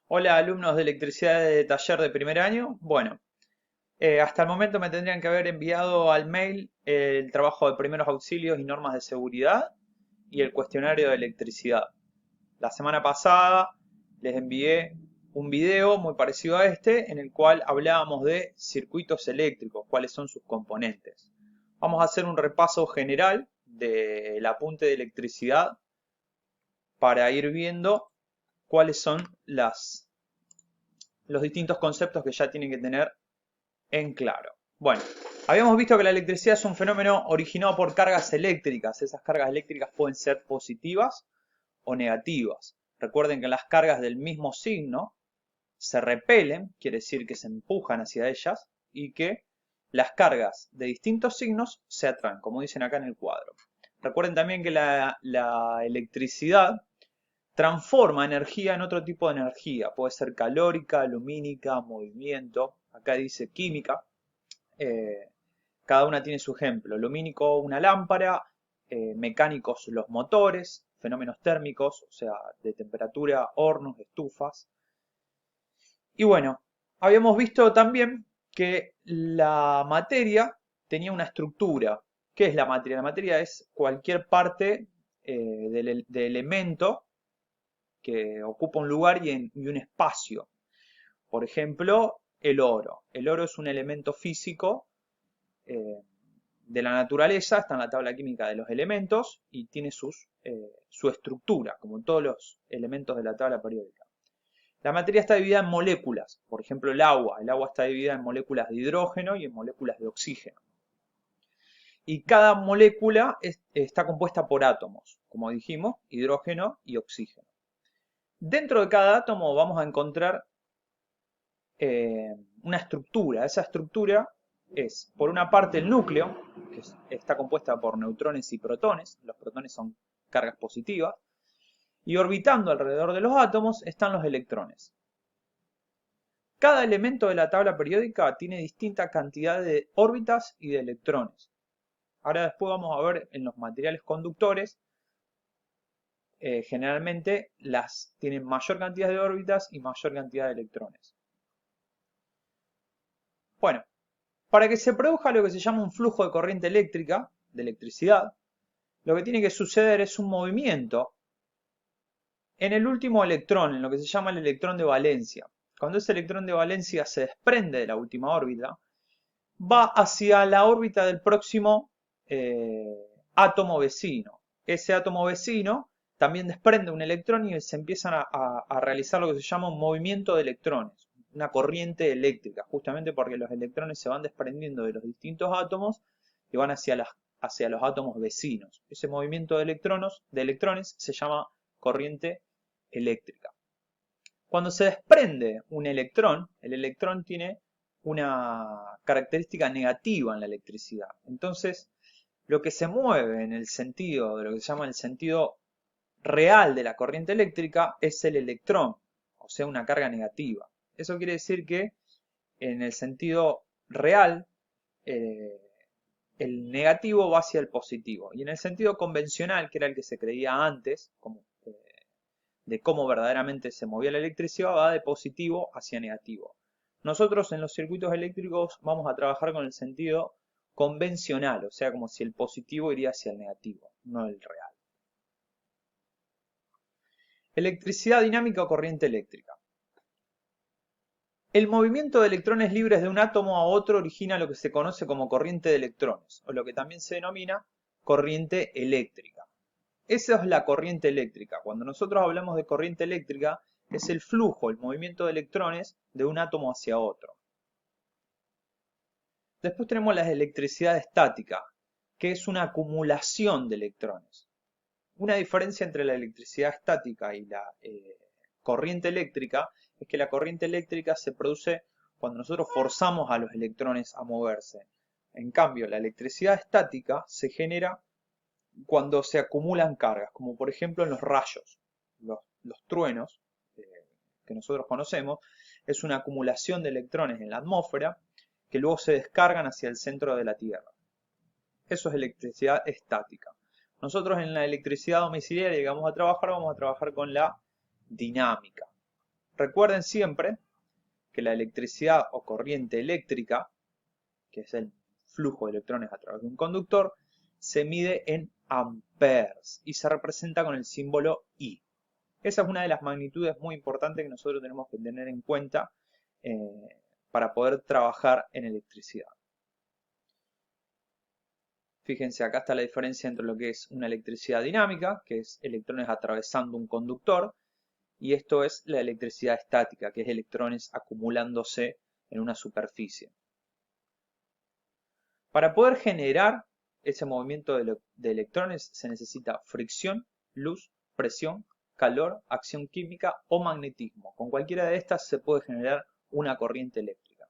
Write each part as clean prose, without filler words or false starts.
Hola, alumnos de electricidad de taller de primer año. Bueno, hasta el momento me tendrían que haber enviado al mail el trabajo de primeros auxilios y normas de seguridad y el cuestionario de electricidad. La semana pasada les envié un video muy parecido a este en el cual hablábamos de circuitos eléctricos, cuáles son sus componentes. Vamos a hacer un repaso general del apunte de electricidad para ir viendo cuáles son los distintos conceptos que ya tienen que tener en claro. Bueno, habíamos visto que la electricidad es un fenómeno originado por cargas eléctricas. Esas cargas eléctricas pueden ser positivas o negativas. Recuerden que las cargas del mismo signo se repelen, quiere decir que se empujan hacia ellas, y que las cargas de distintos signos se atraen, como dicen acá en el cuadro. Recuerden también que la electricidad transforma energía en otro tipo de energía. Puede ser calórica, lumínica, movimiento. Acá dice química. Eh, Cada una tiene su ejemplo. Lumínico, una lámpara. Mecánicos, los motores. Fenómenos térmicos, o sea, de temperatura, hornos, estufas. Y bueno, habíamos visto también que la materia tenía una estructura. ¿Qué es la materia? La materia es cualquier parte de elemento que ocupa un lugar y un espacio. Por ejemplo, el oro. El oro es un elemento físico eh, de la naturaleza, está en la tabla química de los elementos y tiene su estructura, como todos los elementos de la tabla periódica. La materia está dividida en moléculas, por ejemplo el agua. El agua está dividida en moléculas de hidrógeno y en moléculas de oxígeno. Y cada molécula está compuesta por átomos, como dijimos, hidrógeno y oxígeno. Dentro de cada átomo vamos a encontrar una estructura. Esa estructura es, por una parte, el núcleo, que está compuesta por neutrones y protones. Los protones son cargas positivas. Y orbitando alrededor de los átomos están los electrones. Cada elemento de la tabla periódica tiene distinta cantidad de órbitas y de electrones. Ahora después vamos a ver en los materiales conductores, generalmente las tienen mayor cantidad de órbitas y mayor cantidad de electrones. Bueno, para que se produzca lo que se llama un flujo de corriente eléctrica, de electricidad, lo que tiene que suceder es un movimiento en el último electrón, en lo que se llama el electrón de valencia. Cuando ese electrón de valencia se desprende de la última órbita, va hacia la órbita del próximo átomo vecino. Ese átomo vecino también desprende un electrón y se empiezan a realizar lo que se llama un movimiento de electrones, una corriente eléctrica, justamente porque los electrones se van desprendiendo de los distintos átomos y van hacia los átomos vecinos. Ese movimiento de electrones se llama corriente eléctrica. Cuando se desprende un electrón, el electrón tiene una característica negativa en la electricidad. Entonces, lo que se mueve en el sentido de lo que se llama el sentido real de la corriente eléctrica es el electrón, o sea, una carga negativa. Eso quiere decir que en el sentido real, eh, el negativo va hacia el positivo. Y en el sentido convencional, que era el que se creía antes, como de cómo verdaderamente se movía la electricidad, va de positivo hacia negativo. Nosotros en los circuitos eléctricos vamos a trabajar con el sentido convencional, o sea, como si el positivo iría hacia el negativo, no el real. Electricidad dinámica o corriente eléctrica. El movimiento de electrones libres de un átomo a otro origina lo que se conoce como corriente de electrones, o lo que también se denomina corriente eléctrica. Esa es la corriente eléctrica. Cuando nosotros hablamos de corriente eléctrica, es el flujo, el movimiento de electrones de un átomo hacia otro. Después tenemos la electricidad estática, que es una acumulación de electrones. Una diferencia entre la electricidad estática y la corriente eléctrica es que la corriente eléctrica se produce cuando nosotros forzamos a los electrones a moverse. En cambio, la electricidad estática se genera cuando se acumulan cargas, como por ejemplo en los rayos, los truenos eh, que nosotros conocemos, es una acumulación de electrones en la atmósfera que luego se descargan hacia el centro de la Tierra. Eso es electricidad estática. Nosotros en la electricidad domiciliaria que vamos a trabajar con la dinámica. Recuerden siempre que la electricidad o corriente eléctrica, que es el flujo de electrones a través de un conductor, se mide en amperes y se representa con el símbolo I. Esa es una de las magnitudes muy importantes que nosotros tenemos que tener en cuenta para poder trabajar en electricidad. Fíjense, acá está la diferencia entre lo que es una electricidad dinámica, que es electrones atravesando un conductor, y esto es la electricidad estática, que es electrones acumulándose en una superficie. Para poder generar ese movimiento de electrones se necesita fricción, luz, presión, calor, acción química o magnetismo. Con cualquiera de estas se puede generar una corriente eléctrica.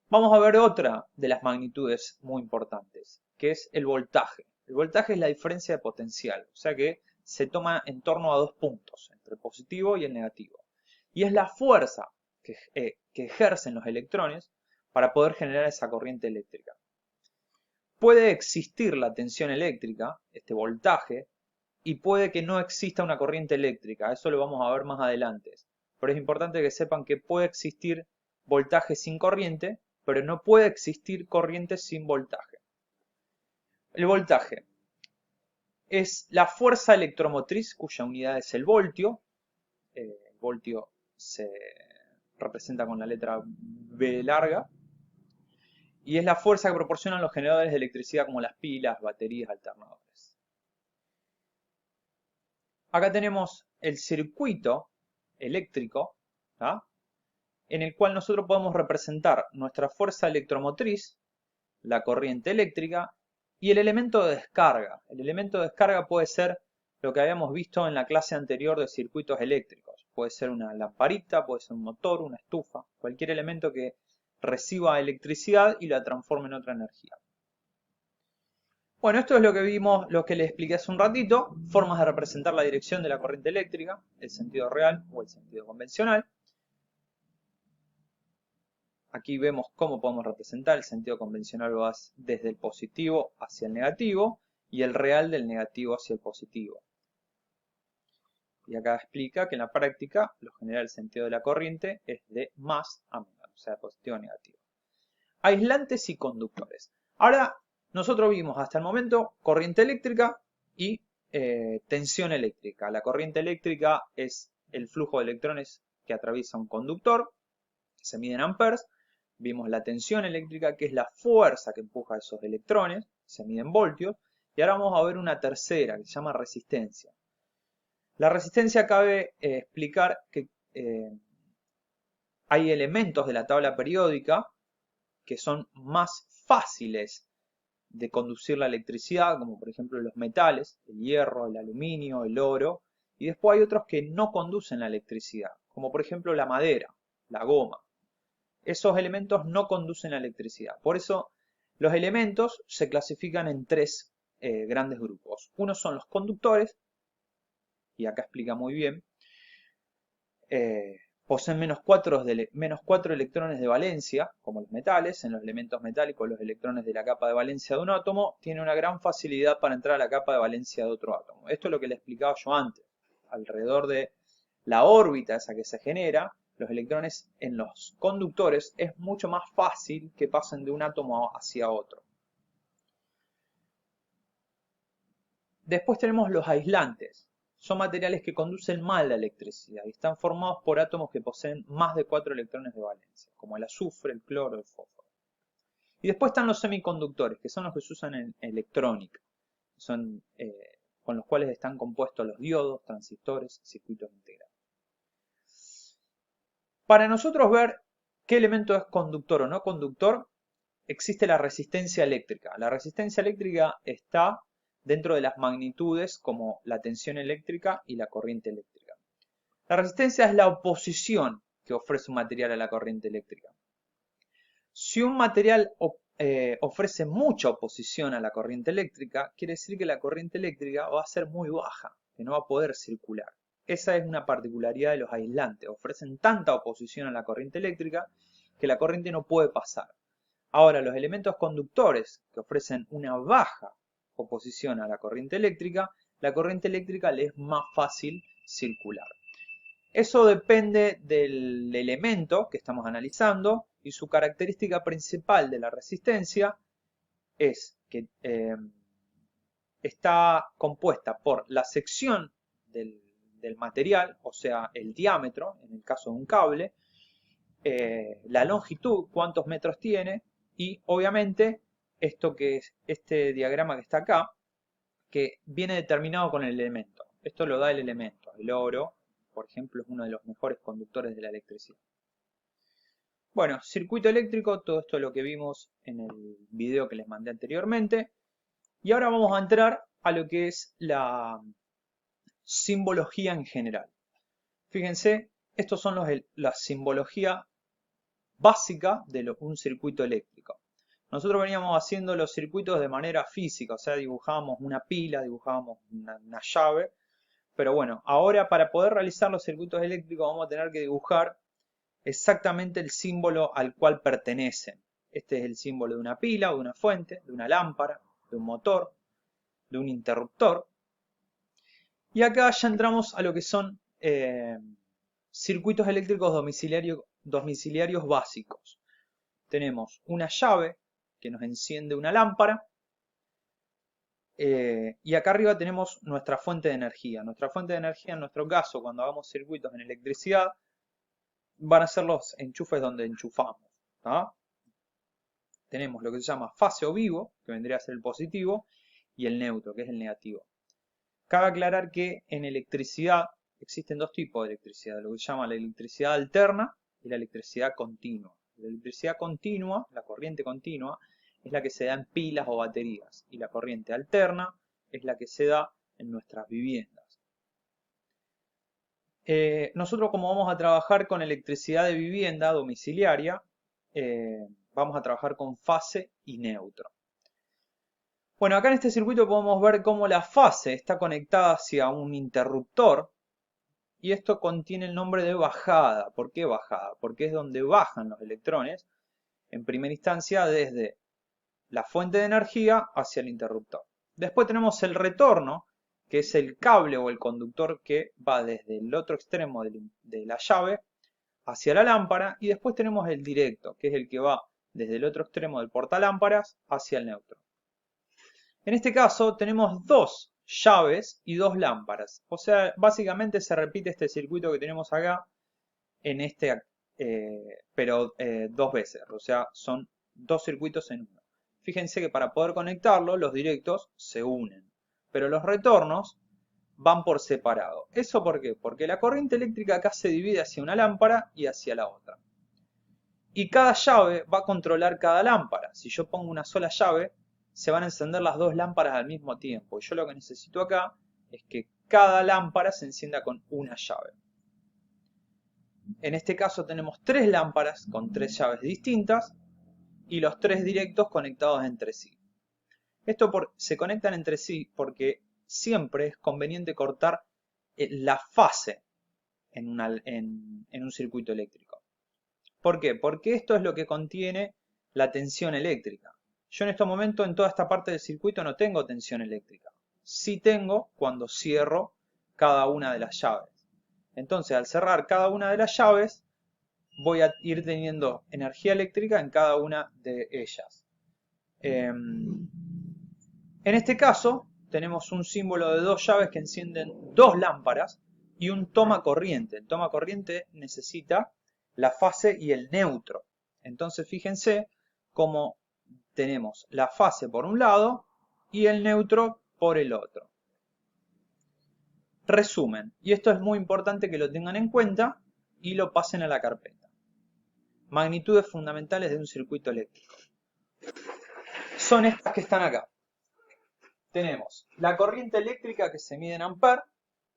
Vamos a ver otra de las magnitudes muy importantes, que es el voltaje. El voltaje es la diferencia de potencial, o sea que se toma en torno a dos puntos, entre el positivo y el negativo. Y es la fuerza que ejercen los electrones para poder generar esa corriente eléctrica. Puede existir la tensión eléctrica, este voltaje, y puede que no exista una corriente eléctrica. Eso lo vamos a ver más adelante. Pero es importante que sepan que puede existir voltaje sin corriente, pero no puede existir corriente sin voltaje. El voltaje es la fuerza electromotriz cuya unidad es el voltio. El voltio se representa con la letra B larga. Y es la fuerza que proporcionan los generadores de electricidad como las pilas, baterías, alternadores. Acá tenemos el circuito eléctrico, ¿tá? En el cual nosotros podemos representar nuestra fuerza electromotriz, la corriente eléctrica y el elemento de descarga. El elemento de descarga puede ser lo que habíamos visto en la clase anterior de circuitos eléctricos. Puede ser una lamparita, puede ser un motor, una estufa, cualquier elemento que reciba electricidad y la transforme en otra energía. Bueno, esto es lo que vimos, lo que les expliqué hace un ratito, formas de representar la dirección de la corriente eléctrica, el sentido real o el sentido convencional. Aquí vemos cómo podemos representar el sentido convencional, va desde el positivo hacia el negativo y el real del negativo hacia el positivo. Y acá explica que en la práctica, lo general, el sentido de la corriente es de más a menos, o sea, positivo a negativo. Aislantes y conductores. Ahora, nosotros vimos hasta el momento corriente eléctrica y tensión eléctrica. La corriente eléctrica es el flujo de electrones que atraviesa un conductor, que se mide en amperes. Vimos la tensión eléctrica, que es la fuerza que empuja a esos electrones, se mide en voltios. Y ahora vamos a ver una tercera, que se llama resistencia. La resistencia cabe explicar que hay elementos de la tabla periódica que son más fáciles de conducir la electricidad, como por ejemplo los metales, el hierro, el aluminio, el oro, y después hay otros que no conducen la electricidad, como por ejemplo la madera, la goma. Esos elementos no conducen la electricidad. Por eso los elementos se clasifican en tres grandes grupos. Uno son los conductores, y acá explica muy bien, poseen menos 4 electrones de valencia, como los metales. En los elementos metálicos, los electrones de la capa de valencia de un átomo tienen una gran facilidad para entrar a la capa de valencia de otro átomo. Esto es lo que les explicaba yo antes. Alrededor de la órbita esa que se genera, los electrones en los conductores es mucho más fácil que pasen de un átomo hacia otro. Después tenemos los aislantes. Son materiales que conducen mal la electricidad y están formados por átomos que poseen más de 4 electrones de valencia, como el azufre, el cloro, el fósforo. Y después están los semiconductores, que son los que se usan en electrónica. Son con los cuales están compuestos los diodos, transistores, circuitos integrados. Para nosotros ver qué elemento es conductor o no conductor, existe la resistencia eléctrica. La resistencia eléctrica está dentro de las magnitudes como la tensión eléctrica y la corriente eléctrica. La resistencia es la oposición que ofrece un material a la corriente eléctrica. Si un material ofrece mucha oposición a la corriente eléctrica, quiere decir que la corriente eléctrica va a ser muy baja, que no va a poder circular. Esa es una particularidad de los aislantes. Ofrecen tanta oposición a la corriente eléctrica que la corriente no puede pasar. Ahora, los elementos conductores que ofrecen una baja oposición a la corriente eléctrica le es más fácil circular. Eso depende del elemento que estamos analizando y su característica principal de la resistencia es que está compuesta por la sección del material, o sea, el diámetro, en el caso de un cable, la longitud, cuántos metros tiene, y obviamente esto que es este diagrama que está acá, que viene determinado con el elemento. Esto lo da el elemento. El oro, por ejemplo, es uno de los mejores conductores de la electricidad. Bueno, circuito eléctrico, todo esto es lo que vimos en el video que les mandé anteriormente. Y ahora vamos a entrar a lo que es la simbología en general. Fíjense, estos son la simbología básica de un circuito eléctrico. Nosotros veníamos haciendo los circuitos de manera física, o sea, dibujábamos una pila, dibujábamos una llave, pero bueno, ahora para poder realizar los circuitos eléctricos vamos a tener que dibujar exactamente el símbolo al cual pertenecen. Este es el símbolo de una pila, de una fuente, de una lámpara, de un motor, de un interruptor. Y acá ya entramos a lo que son circuitos eléctricos domiciliarios básicos. Tenemos una llave que nos enciende una lámpara y acá arriba tenemos nuestra fuente de energía. Nuestra fuente de energía, en nuestro caso, cuando hagamos circuitos en electricidad, van a ser los enchufes donde enchufamos. ¿tá? Tenemos lo que se llama fase o vivo, que vendría a ser el positivo, y el neutro, que es el negativo. Cabe aclarar que en electricidad existen dos tipos de electricidad, lo que se llama la electricidad alterna y la electricidad continua. La electricidad continua, la corriente continua, es la que se da en pilas o baterías, y la corriente alterna es la que se da en nuestras viviendas. Nosotros, como vamos a trabajar con electricidad de vivienda domiciliaria, vamos a trabajar con fase y neutro. Bueno, acá en este circuito podemos ver cómo la fase está conectada hacia un interruptor y esto contiene el nombre de bajada. ¿Por qué bajada? Porque es donde bajan los electrones en primera instancia desde la fuente de energía hacia el interruptor. Después tenemos el retorno, que es el cable o el conductor que va desde el otro extremo de la llave hacia la lámpara, y después tenemos el directo, que es el que va desde el otro extremo del portalámparas hacia el neutro. En este caso tenemos dos llaves y dos lámparas. O sea, básicamente se repite este circuito que tenemos acá en este, pero dos veces. O sea, son dos circuitos en uno. Fíjense que para poder conectarlo, los directos se unen. Pero los retornos van por separado. ¿Eso por qué? Porque la corriente eléctrica acá se divide hacia una lámpara y hacia la otra. Y cada llave va a controlar cada lámpara. Si yo pongo una sola llave, se van a encender las dos lámparas al mismo tiempo. Y yo lo que necesito acá es que cada lámpara se encienda con una llave. En este caso tenemos tres lámparas con tres llaves distintas y los tres directos conectados entre sí. Esto se conectan entre sí porque siempre es conveniente cortar la fase en un circuito eléctrico. ¿Por qué? Porque esto es lo que contiene la tensión eléctrica. Yo en este momento en toda esta parte del circuito no tengo tensión eléctrica. Sí tengo cuando cierro cada una de las llaves. Entonces al cerrar cada una de las llaves voy a ir teniendo energía eléctrica en cada una de ellas. En este caso tenemos un símbolo de dos llaves que encienden dos lámparas y un toma corriente. El toma corriente necesita la fase y el neutro. Entonces fíjense cómo tenemos la fase por un lado y el neutro por el otro. Resumen, y esto es muy importante que lo tengan en cuenta y lo pasen a la carpeta. Magnitudes fundamentales de un circuito eléctrico. Son estas que están acá. Tenemos la corriente eléctrica que se mide en amperes,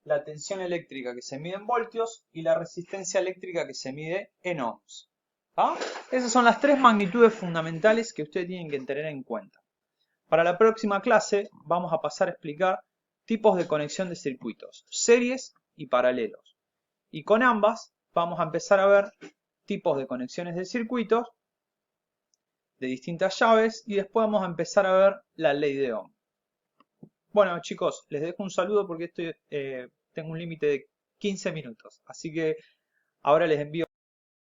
la tensión eléctrica que se mide en voltios y la resistencia eléctrica que se mide en ohms. ¿Ah? Esas son las tres magnitudes fundamentales que ustedes tienen que tener en cuenta. Para la próxima clase vamos a pasar a explicar tipos de conexión de circuitos, series y paralelos. Y con ambas vamos a empezar a ver tipos de conexiones de circuitos de distintas llaves y después vamos a empezar a ver la ley de Ohm. Bueno chicos, les dejo un saludo porque tengo un límite de 15 minutos. Así que ahora les envío